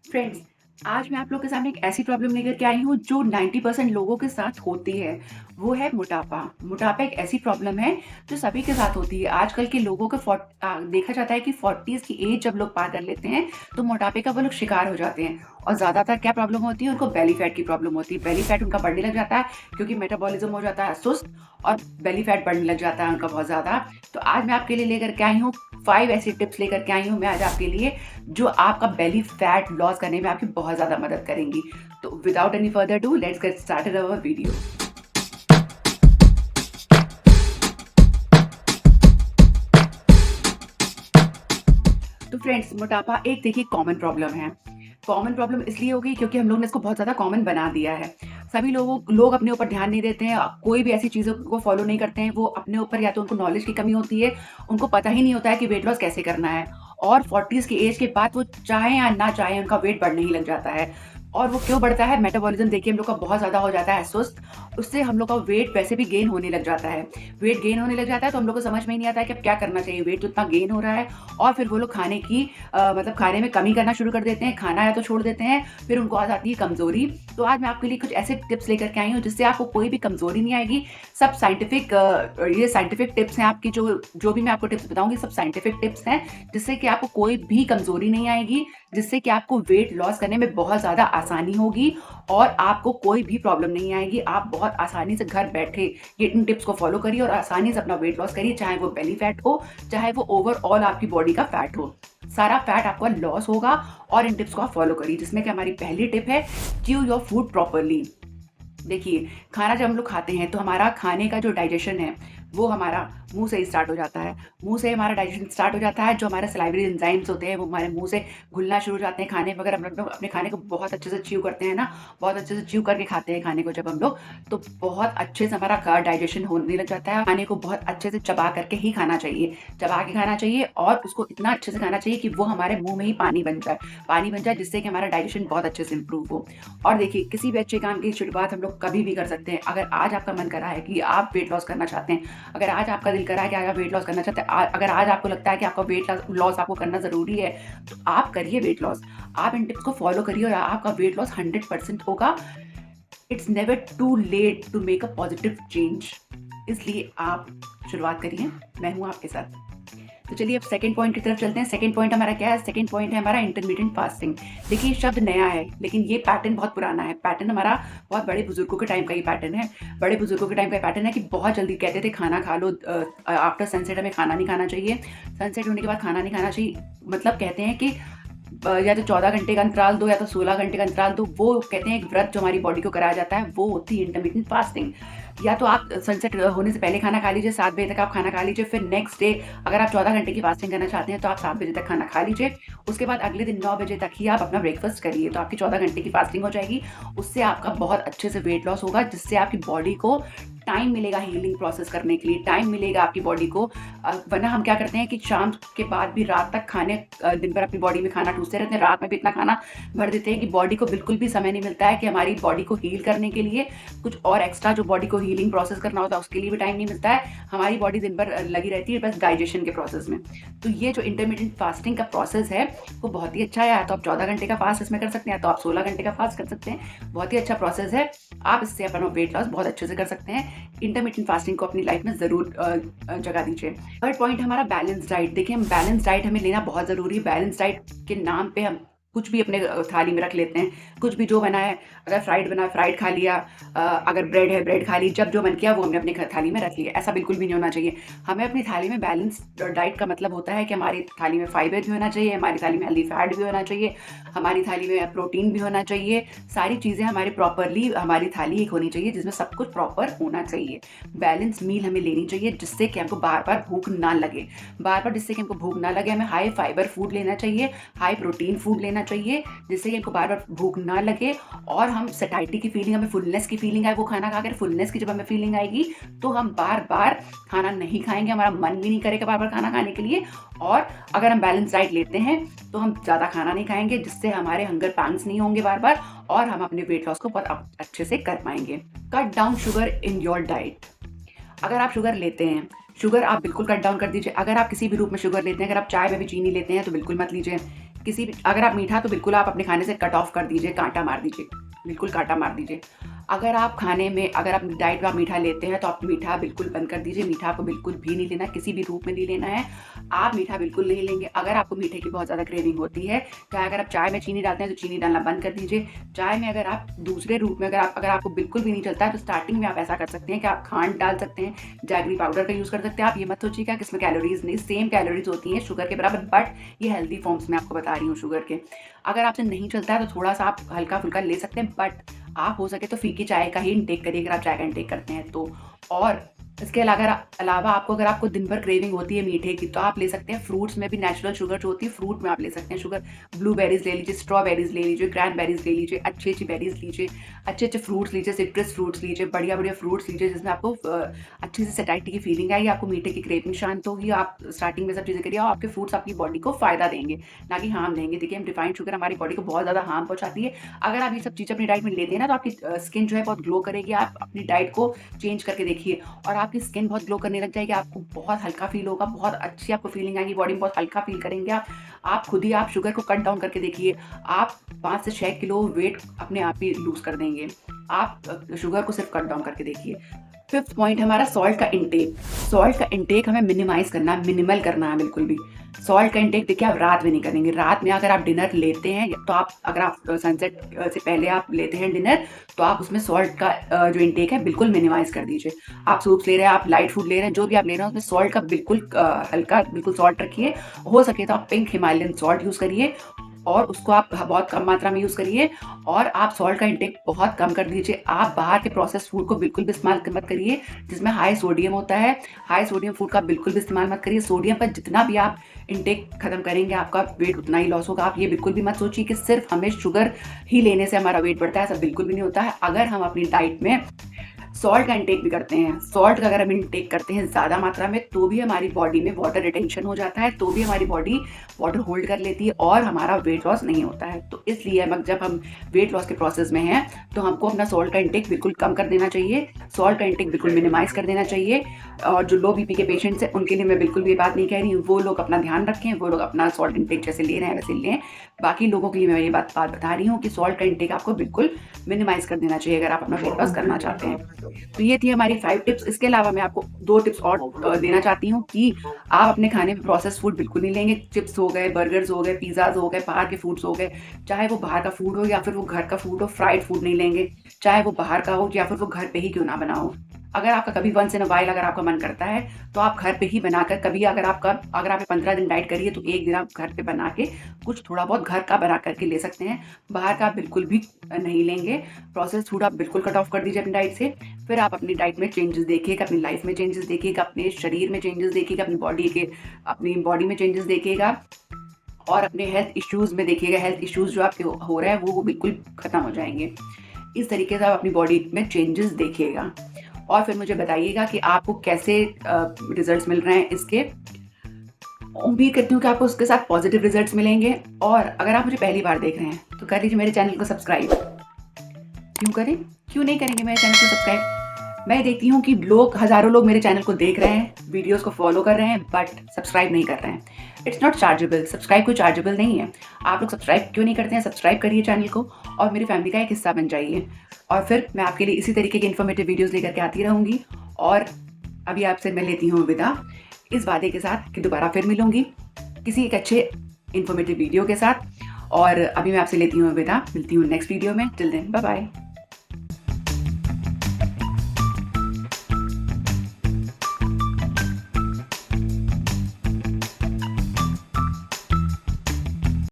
Friends, आज मैं आप लोग के सामने एक ऐसी प्रॉब्लम लेकर के आई हूँ जो 90% लोगों के साथ होती है। वो है मोटापा। मोटापा एक ऐसी प्रॉब्लम है जो सभी के साथ होती है। आजकल के लोगों को देखा जाता है कि 40s की एज जब लोग पार कर लेते हैं तो मोटापे का वो लोग शिकार हो जाते हैं। और ज़्यादातर क्या प्रॉब्लम होती है, उनको बेली फैट की प्रॉब्लम होती है। बेली फैट उनका बढ़ने लग जाता है क्योंकि मेटाबॉलिज्म हो जाता है सुस्त, और बेली फैट बढ़ने लग जाता है उनका बहुत ज़्यादा। तो आज मैं आपके लिए लेकर के आई हूँ 5 ऐसी टिप्स लेकर के आई हूँ मैं आज आपके लिए, जो आपका बेली फैट लॉस करने में आपकी बहुत ज़्यादा मदद करेंगी। तो without any further do, let's get started our video. तो फ्रेंड्स, मोटापा एक देखिए कॉमन प्रॉब्लम है। कॉमन प्रॉब्लम इसलिए हो गई क्योंकि हम लोग ने इसको बहुत ज़्यादा कॉमन बना दिया है। सभी लोग अपने ऊपर ध्यान नहीं देते हैं, कोई भी ऐसी चीज़ों को फॉलो नहीं करते हैं। वो अपने ऊपर, या तो उनको नॉलेज की कमी होती है, उनको पता ही नहीं होता है कि वेट लॉस कैसे करना है। और 40s की एज के बाद वो चाहें या ना चाहें, उनका वेट बढ़ने ही लग जाता है। और वो क्यों बढ़ता है? मेटाबॉलिज्म देखिए हम लोग का बहुत ज़्यादा हो जाता है सुस्त। उससे हम लोग का वेट वैसे भी गेन होने लग जाता है। वेट गेन होने लग जाता है तो हम लोग को समझ में ही नहीं आता है कि अब क्या करना चाहिए। वेट तो इतना गेन हो रहा है, और फिर वो लोग खाने की मतलब खाने में कमी करना शुरू कर देते हैं, खाना या तो छोड़ देते हैं। फिर उनको आ जाती है कमज़ोरी। तो आज मैं आपके लिए कुछ ऐसे टिप्स लेकर के आई हूँ जिससे आपको कोई भी कमज़ोरी नहीं आएगी। सब साइंटिफिक, ये साइंटिफिक टिप्स हैं आपकी। जो जो भी मैं आपको टिप्स बताऊंगी सब साइंटिफिक टिप्स हैं, जिससे कि आपको कोई भी कमज़ोरी नहीं आएगी, जिससे कि आपको वेट लॉस करने में बहुत ज़्यादा आसानी होगी और आपको कोई भी प्रॉब्लम नहीं आएगी। आप बहुत आसानी से घर बैठे ये इन टिप्स को फॉलो करिए और आसानी से अपना वेट लॉस करिए, चाहे वो बेली फैट हो, चाहे वो ओवरऑल आपकी बॉडी का फैट हो। सारा फैट आपका लॉस होगा। और इन टिप्स को आप फॉलो करिए, जिसमें कि हमारी पहली टिप है, च्यू योर फूड प्रॉपरली। देखिए, खाना जब हम लोग खाते हैं तो हमारा खाने का जो डाइजेशन है वो हमारा मुंह से ही स्टार्ट हो जाता है। मुंह से हमारा डाइजेशन स्टार्ट हो जाता है। जो हमारे सलाइवरी एंजाइम्स होते हैं वो हमारे मुंह से घुलना शुरू हो जाते हैं। खाने वगैरह हम लोग अपने खाने को बहुत अच्छे से च्यू करते हैं ना, बहुत अच्छे से च्यू करके खाते हैं खाने को जब हम लोग, तो बहुत अच्छे से हमारा डाइजेशन होने लग जाता है। खाने को बहुत अच्छे से चबा करके ही खाना चाहिए, चबा के खाना चाहिए, और उसको इतना अच्छे से खाना चाहिए कि वो हमारे मुंह में ही पानी बन जाए, जिससे कि हमारा डाइजेशन बहुत अच्छे से इंप्रूव हो। और देखिए, किसी भी अच्छे काम की शुरुआत हम लोग कभी भी कर सकते हैं। अगर आज आपका मन करा है कि आप वेट लॉस करना चाहते हैं, अगर आज आपका दिल करा है कि आज आप वेट लॉस करना चाहते हैं, अगर आज आपको लगता है कि आपका वेट लॉस आपको करना ज़रूरी है, तो आप करिए वेट लॉस। आप इन टिप्स को फॉलो करिए और आपका वेट लॉस 100% होगा। It's never too late to make a positive change. इसलिए आप शुरुआत करिए, मैं हूँ आपके साथ। तो चलिए अब सेकंड पॉइंट की तरफ चलते हैं। सेकंड पॉइंट हमारा क्या है? सेकंड पॉइंट है हमारा इंटरमीडिएट फास्टिंग। देखिए, शब्द नया है लेकिन ये पैटर्न बहुत पुराना है। पैटर्न हमारा बहुत बड़े बुजुर्गों के टाइम का ही पैटर्न है। बड़े बुजुर्गों के टाइम का पैटर्न है कि बहुत जल्दी कहते थे खाना खा लो, आफ्टर सनसेट हमें खाना नहीं खाना चाहिए, सनसेट होने के बाद खाना नहीं खाना चाहिए। मतलब कहते हैं कि या तो 14 घंटे का अंतराल दो या तो 16 घंटे का अंतराल दो। वो कहते हैं एक व्रत जो हमारी बॉडी को कराया जाता है, वो होती है इंटरमीडिएट फास्टिंग। या तो आप सनसेट होने से पहले खाना खा लीजिए, 7 बजे तक आप खाना खा लीजिए। फिर नेक्स्ट डे अगर आप 14 घंटे की फास्टिंग करना चाहते हैं तो आप 7 बजे तक खाना खा लीजिए। उसके बाद अगले दिन 9 बजे तक ही आप अपना ब्रेकफास्ट करिए, तो आपकी 14 घंटे की फास्टिंग हो जाएगी। उससे आपका बहुत अच्छे से वेट लॉस होगा, जिससे आपकी बॉडी को टाइम मिलेगा हीलिंग प्रोसेस करने के लिए, टाइम मिलेगा आपकी बॉडी को। वरना हम क्या करते हैं कि शाम के बाद भी रात तक दिन भर अपनी बॉडी में खाना ठूसते रहते हैं, रात में भी इतना खाना भर देते हैं कि बॉडी को बिल्कुल भी समय नहीं मिलता है कि हमारी बॉडी को हील करने के लिए कुछ और एक्स्ट्रा जो बॉडी को हीलिंग प्रोसेस करना होता है उसके लिए भी टाइम नहीं मिलता है। हमारी बॉडी दिन भर लगी रहती है बस डाइजेशन के प्रोसेस में। तो ये जो इंटरमीडिएट फास्टिंग का प्रोसेस है वो बहुत ही अच्छा है। या तो आप 14 घंटे का फास्ट इसमें कर सकते हैं, या तो आप 16 घंटे का फास्ट कर सकते हैं। बहुत ही अच्छा प्रोसेस है। आप इससे अपना वेट लॉस बहुत अच्छे से कर सकते हैं। इंटरमीडिएट फास्टिंग को अपनी लाइफ में ज़रूर जगह दीजिए। थर्ड पॉइंट हमारा बैलेंस डाइट। देखिए, हम बैलेंस डाइट हमें लेना बहुत ज़रूरी है। बैलेंस डाइट के नाम पे हम कुछ भी अपने थाली में रख लेते हैं। कुछ भी जो बना है, अगर फ्राइड बना फ्राइड खा लिया, अगर ब्रेड है ब्रेड खा ली, जब जो मन किया वो हमने अपनी थाली में रख लिया। ऐसा बिल्कुल भी नहीं होना चाहिए। हमें अपनी थाली में बैलेंस डाइट का मतलब होता है कि हमारी थाली में फाइबर भी होना चाहिए, हमारी थाली में हेल्दी फैट भी होना चाहिए, हमारी थाली में प्रोटीन भी होना चाहिए। सारी चीज़ें हमारी प्रॉपरली हमारी थाली एक होनी चाहिए जिसमें सब कुछ प्रॉपर होना चाहिए। बैलेंस मील हमें लेनी चाहिए जिससे कि हमको बार बार भूख ना लगे। बार बार जिससे कि हमको भूख ना लगे, हमें हाई फाइबर फूड लेना चाहिए, हाई प्रोटीन फूड लेना चाहिए, जिससे कि हमको बार बार भूख ना लगे और हम सैटिस्फाइड की फीलिंग, हमें फुलनेस की फीलिंग आए। वो खाना खाकर फुलनेस की जब हमें फीलिंग आएगी तो हम बार बार खाना नहीं खाएंगे, हमारा मन भी नहीं करेगा बार बार खाना खाने के लिए। और अगर हम बैलेंस डाइट लेते हैं तो हम ज़्यादा खाना नहीं खाएंगे, जिससे हमारे हंगर पैंग्स नहीं होंगे बार बार, और हम अपने वेट लॉस को बहुत अच्छे से कर पाएंगे। Cut down sugar in your diet. अगर आप शुगर लेते हैं, शुगर आप बिल्कुल कट डाउन कर दीजिए। अगर आप किसी भी रूप में शुगर लेते हैं, अगर आप चाय में भी चीनी लेते हैं तो बिल्कुल मत लीजिए। किसी भी अगर आप मीठा तो बिल्कुल आप अपने खाने से कट ऑफ कर दीजिए, काँटा मार दीजिए, बिल्कुल काँटा मार दीजिए। अगर आप खाने में अगर आप डाइट में आप मीठा लेते हैं तो आप मीठा बिल्कुल बंद कर दीजिए, मीठा आपको बिल्कुल भी नहीं लेना, किसी भी रूप में नहीं लेना है। आप मीठा बिल्कुल नहीं लेंगे। अगर आपको मीठे की बहुत ज़्यादा क्रेविंग होती है, चाहे अगर आप चाय में चीनी डालते हैं तो चीनी डालना बंद कर दीजिए। चाय में अगर आप दूसरे रूप में अगर आपको बिल्कुल भी नहीं चलता है तो स्टार्टिंग में आप ऐसा कर सकते हैं कि आप खांड डाल सकते हैं, जैगरी पाउडर का यूज़ कर सकते हैं। आप ये मत सोचिएगा कि इसमें कैलोरीज़ नहीं, सेम कैलोरीज़ होती हैं शुगर के बराबर, बट ये हेल्दी फॉर्म्स में आपको बता रही हूँ शुगर के। अगर आपसे नहीं चलता है तो थोड़ा-सा आप हल्का-फुल्का ले सकते हैं, बट आप हो सके तो फीकी चाय का ही इंटेक करिए अगर आप चाय का इंटेक करते हैं तो। और इसके अलावा आपको अगर आपको दिन भर क्रेविंग होती है मीठे की तो आप ले सकते हैं फ्रूट्स में भी नेचुरल शुगर जो होती है, फ्रूट में आप ले सकते हैं शुगर। ब्लूबेरीज़ ले लीजिए, स्ट्रॉबेरीज़ ले लीजिए, क्रैनबेरीज़ ले लीजिए, अच्छी-अच्छी बेरीज़ लीजिए, अच्छे-अच्छे फ्रूट्स लीजिए, सिट्रस फ्रूट्स लीजिए, बढ़िया-बढ़िया फ्रूट्स लीजिए जिसमें आपको अच्छी सी सैटिस्फैक्शन की फीलिंग आएगी, आपको मीठे की क्रेविंग शांत होगी। आप स्टार्टिंग में सब चीज़ें करिए और आपके फ्रूट्स आपकी बॉडी को फ़ायदा देंगे, ना कि हार्म देंगे। देखिए, हम रिफाइंड शुगर हमारी बॉडी को बहुत ज़्यादा हार्म पहुँचाती है। अगर आप ये सब चीज़ें अपनी डाइट में लेते हैं ना तो आपकी स्किन जो है बहुत ग्लो करेगी। आप अपनी डाइट को चेंज करके देखिए और आपकी स्किन बहुत ग्लो करने लग जाएगी, आपको बहुत हल्का फील होगा, बहुत अच्छी आपको फीलिंग आएगी, बॉडी में बहुत हल्का फील करेंगे आप। आप खुद ही आप शुगर को कट डाउन करके देखिए, आप 5 से 6 किलो वेट अपने आप ही लूज़ कर देंगे। आप शुगर को सिर्फ कट डाउन करके देखिए। 5th पॉइंट हमारा सॉल्ट का इंटेक। सॉल्ट का इंटेक हमें मिनिमाइज़ करना है, मिनिमल करना है बिल्कुल भी। सॉल्ट का इंटेक देखिए आप रात में नहीं करेंगे। रात में अगर आप डिनर लेते हैं तो आप अगर आप सनसेट से पहले आप लेते हैं डिनर तो आप उसमें सॉल्ट का जो इंटेक है बिल्कुल मिनिमाइज़ कर दीजिए। आप सूप्स ले रहे हैं, आप लाइट फूड ले रहे हैं, जो भी आप ले रहे हैं उसमें सॉल्ट का बिल्कुल हल्का बिल्कुल सॉल्ट रखिए। हो सके तो आप पिंक हिमालयन सॉल्ट यूज़ करिए और उसको आप बहुत कम मात्रा में यूज़ करिए और आप सॉल्ट का इंटेक बहुत कम कर दीजिए। आप बाहर के प्रोसेस्ड फूड को बिल्कुल भी इस्तेमाल मत करिए जिसमें हाई सोडियम होता है। हाई सोडियम फूड का बिल्कुल भी इस्तेमाल मत करिए। सोडियम पर जितना भी आप इंटेक खत्म करेंगे आपका वेट उतना ही लॉस होगा। आप ये बिल्कुल भी मत सोचिए कि सिर्फ हमें शुगर ही लेने से हमारा वेट बढ़ता है, ऐसा बिल्कुल भी नहीं होता है। अगर हम अपनी डाइट में सॉल्ट का इंटेक भी करते हैं, सॉल्ट का अगर हम इंटेक करते हैं ज़्यादा मात्रा में तो भी हमारी बॉडी में वाटर रिटेंशन हो जाता है, तो भी हमारी बॉडी वाटर होल्ड कर लेती है और हमारा वेट लॉस नहीं होता है। तो इसलिए जब हम वेट लॉस के प्रोसेस में हैं तो हमको अपना सॉल्ट का इंटेक बिल्कुल कम कर देना चाहिए, सॉल्ट का इंटेक बिल्कुल मिनिमाइज़ कर देना चाहिए। और जो लो बीपी के पेशेंट्स हैं उनके लिए मैं बिल्कुल भी ये बात नहीं कह रही हूँ, वो लोग अपना ध्यान रखें, वो लोग अपना सॉल्ट इंटेक जैसे ले रहे हैं वैसे लें। बाकी लोगों के लिए मैं ये बात बता रही हूँ कि सॉल्ट का इंटेक आपको बिल्कुल मिनिमाइज़ कर देना चाहिए अगर आप अपना वेट लॉस करना चाहते हैं। तो ये थी हमारी 5 टिप्स। इसके अलावा मैं आपको 2 टिप्स और देना चाहती हूँ कि आप अपने खाने में प्रोसेस्ड फूड बिल्कुल नहीं लेंगे। चिप्स हो गए, बर्गर्स हो गए, पिज़्ज़ाज़ हो गए, बाहर के फूड्स हो गए, चाहे वो बाहर का फूड हो या फिर वो घर का फूड हो, फ्राइड फूड नहीं लेंगे। चाहे वो बाहर का हो या फिर वो घर पे ही क्यों ना बना हो। अगर आपका कभी वंस इन अ व्हाइल अगर आपका मन करता है तो आप घर पे ही बनाकर कभी अगर आपने 15 दिन डाइट करी है तो 1 दिन आप घर पे बना के कुछ थोड़ा बहुत घर का बना करके ले सकते हैं। बाहर का आप बिल्कुल भी नहीं लेंगे। प्रोसेस्ड फूड आप बिल्कुल कट ऑफ कर दीजिए अपनी डाइट से। फिर आप अपनी डाइट में चेंजेस देखिएगा, अपनी लाइफ में चेंजेस देखिएगा, अपने शरीर में चेंजेस देखिएगा, अपनी बॉडी में चेंजेस देखिएगा और अपने हेल्थ इश्यूज़ में देखिएगा। हेल्थ इश्यूज़ जो आपके हो रहे हैं वो बिल्कुल ख़त्म हो जाएँगे। इस तरीके से आप अपनी बॉडी में चेंजेस देखिएगा और फिर मुझे बताइएगा कि आपको कैसे रिजल्ट्स मिल रहे हैं इसके। उम्मीद करती हूँ कि आपको उसके साथ पॉजिटिव रिजल्ट्स मिलेंगे और अगर आप मुझे पहली बार देख रहे हैं तो कर लीजिए मेरे चैनल को सब्सक्राइब। क्यों करें? क्यों नहीं करेंगे मेरे चैनल को सब्सक्राइब? मैं देखती हूँ कि हज़ारों लोग मेरे चैनल को देख रहे हैं, वीडियोस को फॉलो कर रहे हैं बट सब्सक्राइब नहीं कर रहे हैं। इट्स नॉट चार्जेबल, सब्सक्राइब कोई चार्जेबल नहीं है। आप लोग सब्सक्राइब क्यों नहीं करते हैं? सब्सक्राइब करिए चैनल को और मेरी फैमिली का एक हिस्सा बन जाइए और फिर मैं आपके लिए इसी तरीके की इन्फॉर्मेटिव वीडियोज़ लेकर के आती रहूँगी। और अभी आपसे मैं लेती हूँ विदा इस वादे के साथ कि दोबारा फिर मिलूँगी किसी एक अच्छे इन्फॉर्मेटिव वीडियो के साथ। और अभी मैं आपसे लेती हूँ विदा, मिलती हूँ नेक्स्ट वीडियो में। Till then bye bye.